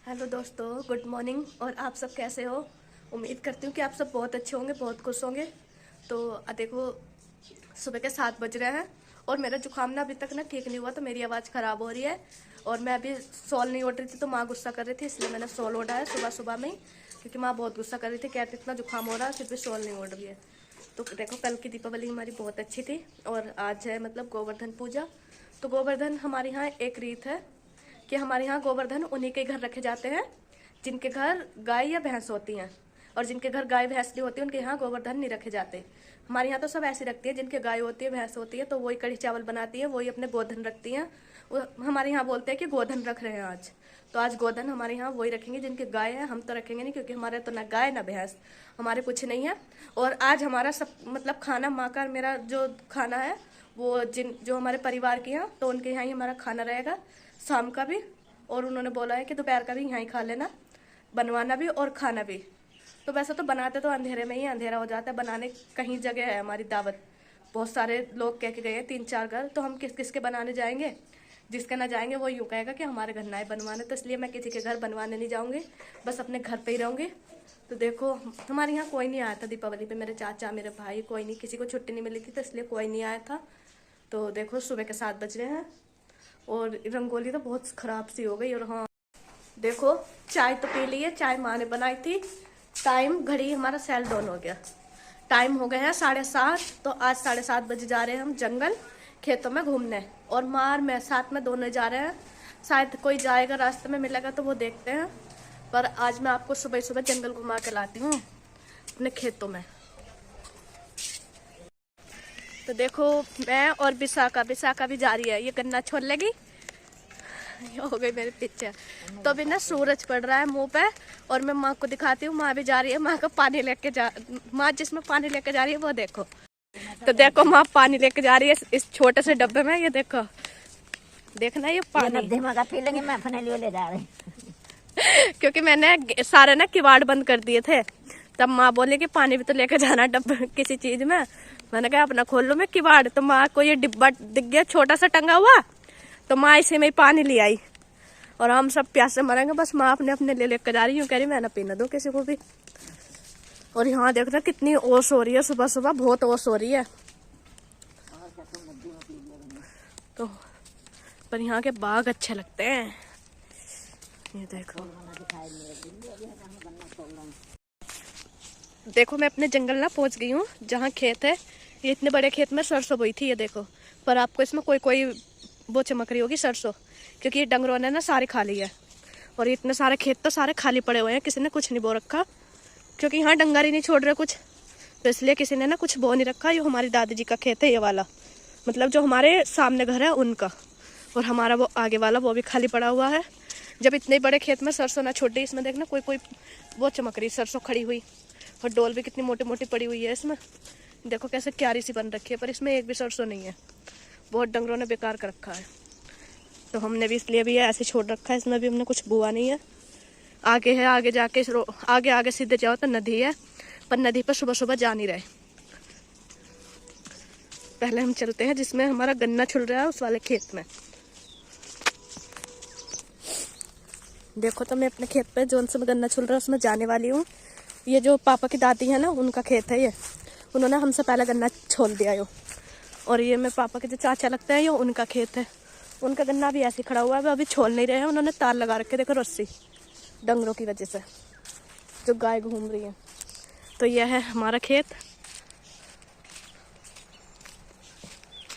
Hello दोस्तों, good morning. और आप सब कैसे हो? उम्मीद करती हूँ कि आप सब बहुत अच्छे होंगे, बहुत खुश होंगे। तो देखो, सुबह के 7 बज रहे हैं और मेरा जुकाम ना अभी तक ना ठीक नहीं हुआ, तो मेरी आवाज़ ख़राब हो रही है। और मैं अभी सॉल नहीं ओढ़ रही थी, तो माँ गुस्सा कर रही थी, इसलिए मैंने सॉल ओढ़ा है सुबह सुबह में ही, क्योंकि माँ बहुत गुस्सा कर रही थी, कहती इतना जुकाम हो रहा है फिर भी सॉल नहीं ओढ़ रही है। तो देखो, कल की दीपावली हमारी बहुत अच्छी थी और आज है मतलब गोवर्धन पूजा। तो गोवर्धन हमारे यहाँ एक रीत है कि हमारे यहाँ गोवर्धन उन्हीं के घर रखे जाते हैं जिनके घर गाय या भैंस होती हैं, और जिनके घर गाय भैंस नहीं होती उनके यहाँ गोवर्धन नहीं रखे जाते। हमारे यहाँ तो सब ऐसी रखती है, जिनके गाय होती है भैंस होती है तो वही कढ़ी चावल बनाती है, वही अपने गोधन रखती हैं। हमारे यहाँ बोलते हैं कि गोधन रख रहे हैं आज, तो आज गोधन हमारे यहाँ वही रखेंगे जिनके गाय है। हम तो रखेंगे नहीं, क्योंकि हमारे तो ना गाय ना भैंस, हमारे कुछ नहीं है। और आज हमारा सब मतलब खाना, माँ का मेरा जो खाना है वो जो हमारे परिवार के यहाँ, तो उनके यहाँ ही हमारा खाना रहेगा शाम का भी। और उन्होंने बोला है कि दोपहर का भी यहाँ ही खा लेना, बनवाना भी और खाना भी। तो वैसे तो बनाते तो अंधेरे में ही, अंधेरा हो जाता है, बनाने कहीं जगह है हमारी दावत, बहुत सारे लोग कह के गए हैं 3-4 घर, तो हम किस किस के बनाने जाएंगे? जिसके ना जाएंगे वो यूँ कहेगा कि हमारे घर ना है बनवाने, तो इसलिए मैं किसी के घर बनवाने नहीं जाऊँगी, बस अपने घर पे ही रहूँगी। तो देखो, हमारे यहाँ कोई नहीं आया था दीपावली पे, मेरे चाचा मेरे भाई कोई नहीं, किसी को छुट्टी नहीं मिली थी, तो इसलिए कोई नहीं आया था। तो देखो, सुबह के 7 बज रहे हैं और रंगोली तो बहुत खराब सी हो गई। और हाँ देखो, चाय तो पी ली है, चाय माँ ने बनाई थी। टाइम घड़ी हमारा सेल डाउन हो गया, टाइम हो गए हैं 7:30। तो आज 7:30 बजे जा रहे हैं हम जंगल खेतों में घूमने, और माँ और मैं साथ में दोनों जा रहे हैं। शायद कोई जाएगा रास्ते में मिलेगा तो वो देखते हैं, पर आज मैं आपको सुबह सुबह जंगल घुमा के लाती हूँ अपने खेतों में। तो देखो, मैं और विशाखा भी जा रही है, ये गन्ना छोड़ लेगी, ये हो गई मेरे पीछे। तो अभी ना सूरज पड़ रहा है मुंह पे, और मैं माँ को दिखाती हूँ, माँ भी जा रही है, माँ का पानी लेके माँ जिसमें पानी लेके जा रही है वो देखो। तो देखो, माँ पानी लेके जा रही है इस छोटे से डब्बे में, ये देखो, देखना ये पानी मैं अपने लिए ले जा रही क्योंकि मैंने सारे ना किवाड़ बंद कर दिए थे, तब माँ बोली कि पानी भी तो लेके जाना डब्बे किसी चीज में। मैंने कहा अपना खोल लो मैं किवाड़, तो माँ को ये डिब्बा दिख गया छोटा सा टंगा हुआ, तो माँ इसी में ही पानी ले आई, और हम सब प्यासे मरेंगे, बस माँ अपने अपने ले लेकर जा रही हूँ, कह रही मैं ना पीने दो किसी को भी। और यहाँ देखना कितनी ओस हो रही है, सुबह सुबह बहुत ओस हो रही है। तो पर यहाँ के बाग अच्छे लगते हैं, ये देखो। देखो, मैं अपने जंगल ना पहुंच गई हूँ जहाँ खेत है। ये इतने बड़े खेत में सरसों बोई थी, ये देखो, पर आपको इसमें कोई कोई वो चमक रही होगी सरसों, क्योंकि ये डंगरों ने ना सारी खा ली है। और इतने सारे खेत तो सारे खाली पड़े हुए हैं, किसी ने कुछ नहीं बो रखा, क्योंकि यहाँ डंगर ही नहीं छोड़ रहे कुछ, तो इसलिए किसी ने ना कुछ बो नहीं रखा। ये हमारी दादी जी का खेत है, ये वाला, मतलब जो हमारे सामने घर है उनका, और हमारा वो आगे वाला वो भी खाली पड़ा हुआ है। जब इतने बड़े खेत में सरसों ना छोड़ दी, इसमें देखना कोई कोई वो चमक रही सरसों खड़ी हुई, और डोल भी कितनी मोटी मोटी पड़ी हुई है इसमें, देखो कैसे क्यारी सी बन रखी है, पर इसमें एक भी सरसों नहीं है, बहुत डंगरों ने बेकार कर रखा है। तो हमने भी इसलिए भी ऐसे छोड़ रखा है, इसमें भी हमने कुछ बुआ नहीं है। आगे है, आगे जाके आगे आगे सीधे जाओ तो नदी है, पर नदी पर सुबह सुबह जा नहीं रहे। पहले हम चलते हैं जिसमें हमारा गन्ना छुल रहा है, उस वाले खेत में। देखो, तो मैं अपने खेत पे जोन से गन्ना छुल रहा है उसमें जाने वाली हूँ। ये जो पापा की दादी है ना, उनका खेत है ये, उन्होंने हमसे पहले गन्ना छोल दिया यो। और ये मेरे पापा के जो चाचा लगता है, ये उनका खेत है, उनका गन्ना भी ऐसे खड़ा हुआ है, अभी छोल नहीं रहे हैं, उन्होंने तार लगा रखे, देखो रस्सी, डंगरों की वजह से जो गाय घूम रही है। तो यह है हमारा खेत,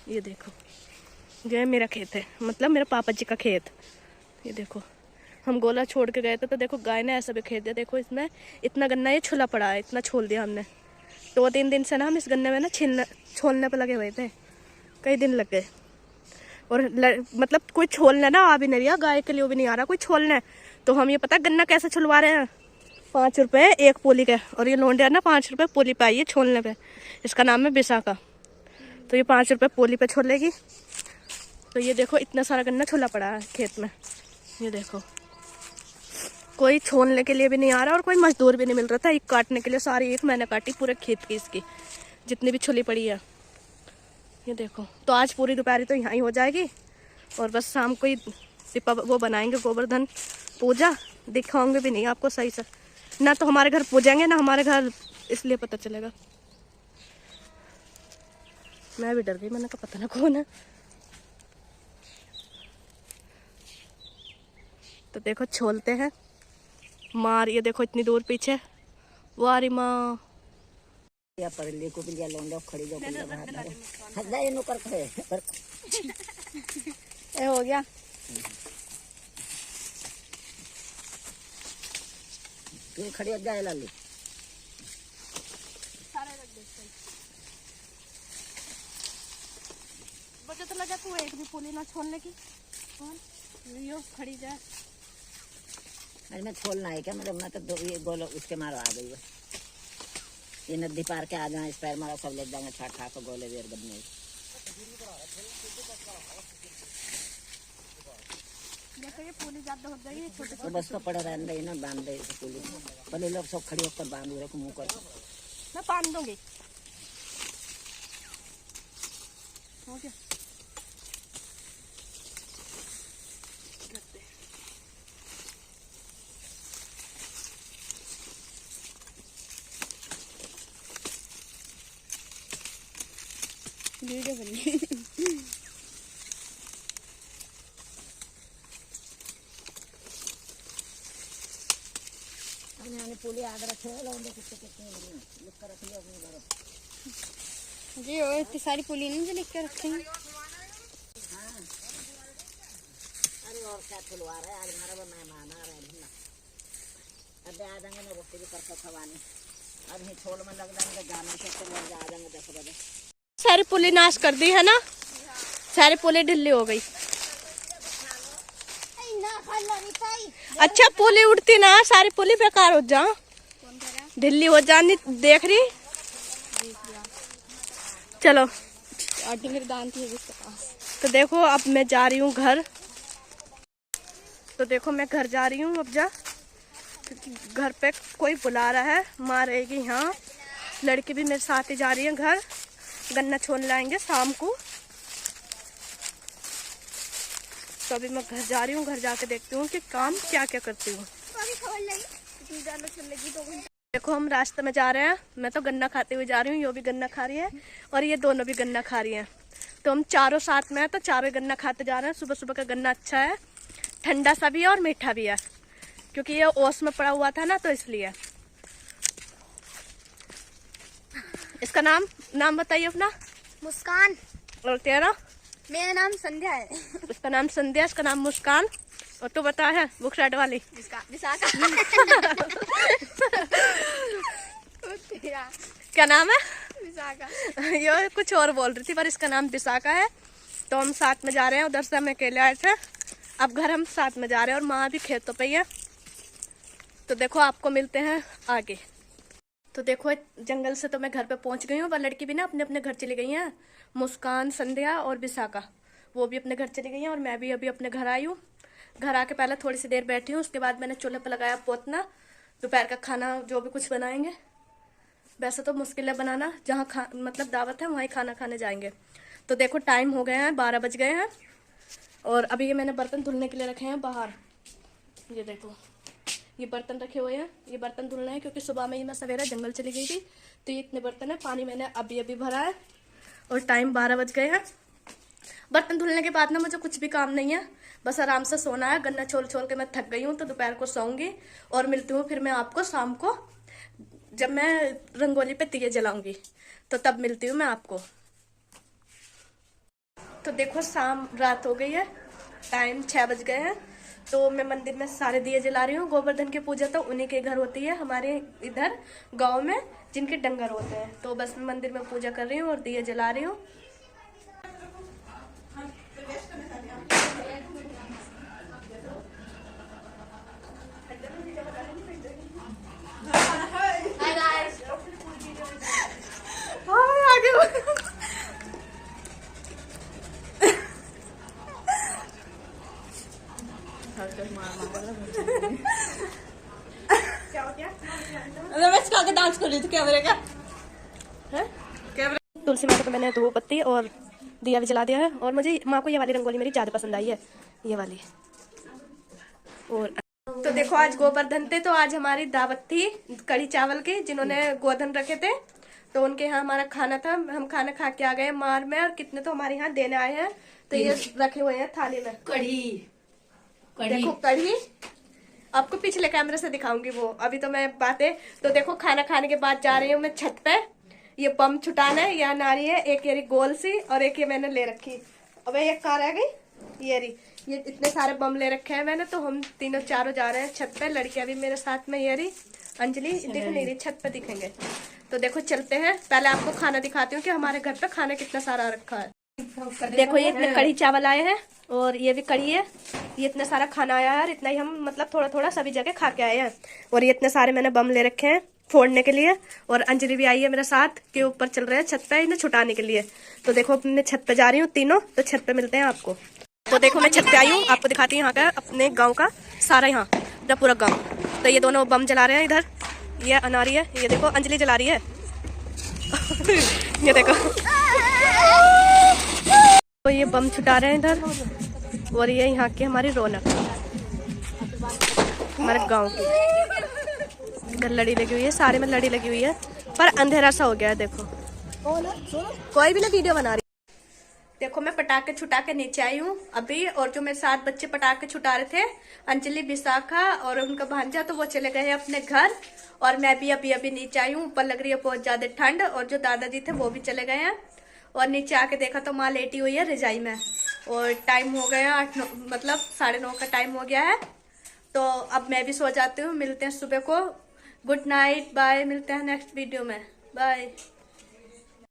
ये देखो, ये मेरा खेत है, मतलब मेरे पापा जी का खेत। ये देखो, हम गोला छोड़ के गए थे, तो देखो गाय ने ऐसा भी खेत दिया, देखो इसमें इतना गन्ना ये छुला पड़ा है, इतना छोल दिया हमने। 2-3 दिन से ना हम इस गन्ने में ना छोलने पर लगे हुए थे, कई दिन लग गए। और मतलब कोई छोलने ना आ भी नहीं रहा, गाय के लिए भी नहीं आ रहा कोई छोलने। तो हम ये पता गन्ना कैसे छुलवा रहे हैं, 5 रुपए एक पोली के, और ये लोंडिया ना 5 रुपए पोली पे आई है छोलने पे, इसका नाम है विशाखा। तो ये 5 रुपए पोली पे छोलेगी। तो ये देखो, इतना सारा गन्ना छुला पड़ा है खेत में, ये देखो, कोई छोलने के लिए भी नहीं आ रहा, और कोई मजदूर भी नहीं मिल रहा था एक काटने के लिए। सारी एक मैंने काटी पूरे खेत की, इसकी जितनी भी छुली पड़ी है, ये देखो। तो आज पूरी दोपहरी तो यहाँ ही हो जाएगी, और बस शाम को ही वो बनाएंगे गोवर्धन पूजा, दिखाऊंगे भी नहीं आपको सही से, ना तो हमारे घर पूजेंगे ना हमारे घर, इसलिए पता चलेगा। मैं भी डर गई, मैंने कहा पता ना कौन है। तो देखो छोलते हैं मार, ये देखो इतनी दूर पीछे, वारी माँ या पर ले को बिलिया लोंडा खड़ी जो बिलिया बाहर मारे हद जाए नो कर पर ए हो गया। तू खड़ी हो जाए लाली मुझे तो लगा तू एक भी पुली ना छोड़ने की, कौन लियो खड़ी जाए। अरे मैं छोड़ना है क्या, मतलब मैं तो दो ये गोल उसके मारो आ गई है। ये नदी पार के आ जाए, इस पैर मारा सब ले जाएंगे ठा ठा को गोले देर गद में। जैसे ये पुली ज्यादा हो गई है छोटे तो बस तो पड़े रहने दे ना, बांध दे पुली भले लोग सब खड़ी होकर बांध रहे को मुंह कर मैं बांध दूंगी। हो गया वीडियो बनी। हमने पुली आगे रखे लोंडे कितने कितने लिख कर रख लिया अपने घर जी और इतनी सारी पुली नहीं जो लिख के रखी हैं। अरे और क्या खुलवा रहे आज हमारा मेहमान आ रहे हैं, अब आ जाएंगे ना रोटी भी करके खवाने। अब ही छोड़ में लग जाएंगे जाने से तो लोग आ जाएंगे 10 बजे। सारी पुली नाश कर दी है ना, सारी पुली ढिल्ली हो गई। अच्छा पुली उड़ती ना, सारी पुली बेकार हो जा, ढिल्ली हो जानी देख रही। चलो तो देखो अब मैं जा रही हूँ घर। तो देखो मैं घर जा रही हूँ अब जा, घर पे कोई बुला रहा है, माँ रहेगी यहाँ, लड़की भी मेरे साथ ही जा रही है घर, गन्ना छोड़ लाएंगे शाम को। तो अभी मैं घर जा रही हूँ, घर जाके देखती हूँ कि काम क्या क्या करती हूँ। देखो हम रास्ते में जा रहे हैं, मैं तो गन्ना खाते हुए जा रही हूँ, यो भी गन्ना खा रही है और ये दोनों भी गन्ना खा रही हैं। तो हम चारों साथ में हैं, तो चारों गन्ना खाते जा रहे हैं। सुबह सुबह का गन्ना अच्छा है, ठंडा सा भी है और मीठा भी है, क्योंकि ये ओस में पड़ा हुआ था ना, तो इसलिए। इसका नाम बताइए अपना। मुस्कान। और तेरा? मेरा नाम संध्या है। इसका नाम संध्या, इसका नाम मुस्कान। और तू बता है बुक साइड वाली? विशाखा। क्या नाम है? विशाखा। ये कुछ और बोल रही थी, पर इसका नाम विशाखा है। तो हम साथ में जा रहे हैं, उधर से हम अकेले आए थे, अब घर हम साथ में जा रहे हैं और माँ भी खेतों पे ही है। तो देखो आपको मिलते हैं आगे। तो देखो जंगल से तो मैं घर पे पहुंच गई हूँ, पर लड़की भी ना अपने अपने घर चली गई हैं। मुस्कान, संध्या और विशाखा वो भी अपने घर चली गई हैं, और मैं भी अभी अपने घर आई हूँ। घर आके पहले थोड़ी सी देर बैठी हूँ, उसके बाद मैंने चूल्हे पर लगाया पोतना। दोपहर का खाना जो भी कुछ बनाएंगे, वैसे तो मुश्किल है बनाना, जहाँ मतलब दावत है वहीं खाना खाने जाएंगे। तो देखो टाइम हो गए हैं, 12 बज गए हैं, और अभी ये मैंने बर्तन धुलने के लिए रखे हैं बाहर। ये देखो ये बर्तन रखे हुए हैं, ये बर्तन धुलने हैं, क्योंकि सुबह में ही मैं सवेरा जंगल चली गई थी, तो ये इतने बर्तन है। पानी मैंने अभी अभी भरा है और टाइम 12 बज गए हैं। बर्तन धुलने के बाद ना मुझे कुछ भी काम नहीं है, बस आराम से सोना है। गन्ना छोल छोल के मैं थक गई हूँ, तो दोपहर को सोऊंगी और मिलती हूँ फिर मैं आपको शाम को, जब मैं रंगोली पे दिए जलाऊंगी, तो तब मिलती हूँ मैं आपको। तो देखो रात हो गई है, टाइम 6 बज गए हैं। तो मैं मंदिर में सारे दिए जला रही हूँ। गोवर्धन की पूजा तो उन्हीं के घर होती है, हमारे इधर गांव में जिनके डंगर होते हैं। तो बस मैं मंदिर में पूजा कर रही हूँ और दिए जला रही हूँ। डांस कर रही थी कैमरे का है। तुलसी माता को मैंने धूप बत्ती और दिया भी जला दिया है, और मुझे माँ को ये वाली रंगोली मेरी ज़्यादा पसंद आई है, ये वाली। और तो देखो आज गोवर्धन थे, तो आज हमारी दावत थी कढ़ी चावल की, जिन्होंने गोधन रखे थे तो उनके यहाँ हमारा खाना था। हम खाना खा के आ गए मार में, और कितने तो हमारे यहाँ देने आए हैं, तो ये रखे हुए हैं थाली में कढ़ी देखो कढ़ी। आपको पिछले कैमरे से दिखाऊंगी वो, अभी तो मैं बातें। तो देखो खाना खाने के बाद जा रही हूँ मैं छत पे, ये बम छुटाना है। यहाँ नारी है एक, ये गोल सी, और एक ये मैंने ले रखी। अब एक कार आ गई ये रही, ये इतने सारे बम ले रखे हैं मैंने। तो हम तीनों चारों जा रहे हैं छत पे, लड़कियां भी मेरे साथ में। ये रही अंजलि दिख नहीं रही, छत पे दिखेंगे। तो देखो चलते हैं, पहले आपको खाना दिखाती हूँ कि हमारे घर पे खाना कितना सारा रखा है। देखो ये इतने कढ़ी चावल आए हैं, और ये भी कढ़ी है। ये इतना सारा खाना आया है, इतना ही हम मतलब थोड़ा थोड़ा सभी जगह खा के आए हैं। और ये इतने सारे मैंने बम ले रखे हैं फोड़ने के लिए। और अंजलि भी आई है मेरे साथ, के ऊपर चल रहे हैं छत पे इन्हें छुटाने के लिए। तो देखो मैं छत पे जा रही हूँ तीनों, तो छत पे मिलते हैं आपको। तो देखो मैं छत पे आई हूँ, आपको दिखाती हूँ यहाँ का अपने गाँव का सारा, यहाँ पूरा गाँव। तो ये दोनों बम जला रहे हैं इधर, ये अनारी है, ये देखो अंजलि जला रही है ये देखो तो ये बम छुटा रहे हैं इधर। और ये यहाँ की हमारी रौनक, हमारे गांव की। इधर लड़ी लगी हुई है, सारे में लड़ी लगी हुई है, पर अंधेरा सा हो गया है। देखो कोई भी ना वीडियो बना रही। देखो मैं पटाखे छुटा के नीचे आई हूँ अभी, और जो मेरे 7 बच्चे पटाखे छुटा रहे थे, अंजलि, विशाखा और उनका भांजा, तो वो चले गए हैं अपने घर। और मैं भी अभी अभी नीचे आई हूँ, ऊपर लग रही है बहुत ज्यादा ठंड। और जो दादाजी थे वो भी चले गए हैं। और नीचे आके देखा तो माँ लेटी हुई है रजाई में, और टाइम हो गया 8 मतलब 9:30 का टाइम हो गया है। तो अब मैं भी सो जाती हूँ, मिलते हैं सुबह को। गुड नाइट, बाय, मिलते हैं नेक्स्ट वीडियो में, बाय।